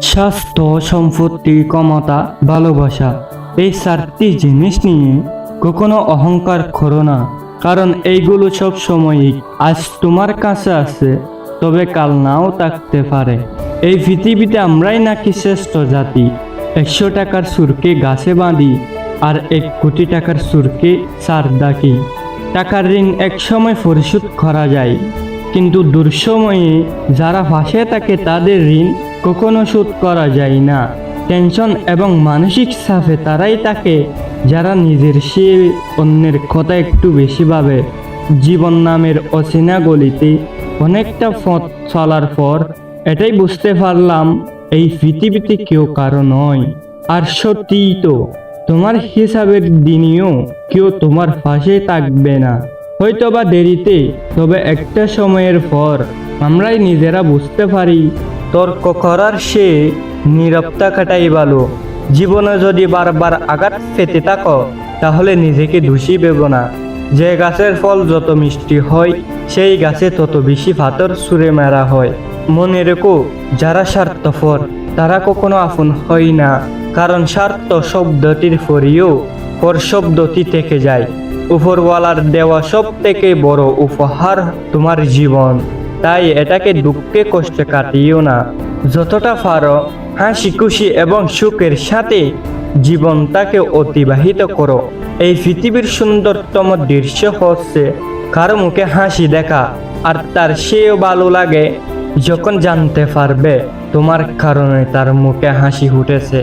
স্বাস্থ্য, সম্পত্তি, ক্ষমতা, ভালোবাসা, এই চারটি জিনিস নিয়ে কখনো অহংকার করো না, কারণ এইগুলো সব সময়ই আজ তোমার কাছে আছে, তবে কাল নাও থাকতে পারে। এই পৃথিবীতে আমরাই নাকি শ্রেষ্ঠ জাতি। 100 টাকার সুরকে গাছে বাঁধি, আর 1 কোটি টাকার সুরকে সার ডাকি। টাকার ঋণ এক সময় পরিশোধ করা যায়, কিন্তু দুঃসময়ে যারা ফাঁসে থাকে তাদের ঋণ কখনো শোধ করা যায় না। টেনশন এবং মানসিক চাপে তারাই থাকে যারা নিজের সে অন্যের কথা একটু বেশি ভাবে। জীবন নামের অচেনা গলিতে অনেকটা পথ চলার পর এটাই বুঝতে পারলাম, এই পৃথিবীতে কেউ কারো নয়। আর সত্যিই তো, তোমার হিসাবের দিনেও কেউ তোমার পাশে থাকবে না, হয়তোবা দেরিতে, তবে একটা সময়ের পর আমরাই নিজেরা বুঝতে পারি তর্ক করার সে নীরব থাকাটাই ভালো। জীবনে যদি বারবার আঘাত পেতে থাকো, তাহলে নিজেকে দোষী ভেবো না। যে গাছের ফল যত মিষ্টি হয়, সেই গাছে তত বেশি পাথর ছুঁড়ে মারা হয়। মনে রেখো, যারা স্বার্থপর তারা কখনো আপন হয় না, কারণ স্বার্থ শব্দটির পরেও পর শব্দটি থেকে যায়। উপরওয়ালার দেওয়া সব থেকে বড় উপহার তোমার জীবন, তাই এটাকে দুঃখে কষ্টে কাটিও না। যতটা পারো হাসি খুশি এবং সুখের সাথে জীবনটাকে অতিবাহিত করো। এই পৃথিবীর সুন্দরতম দৃশ্য হচ্ছে কারো মুখে হাসি দেখা, আর তার সেও ভালো লাগে যখন জানতে পারবে তোমার কারণে তার মুখে হাসি ফুটেছে।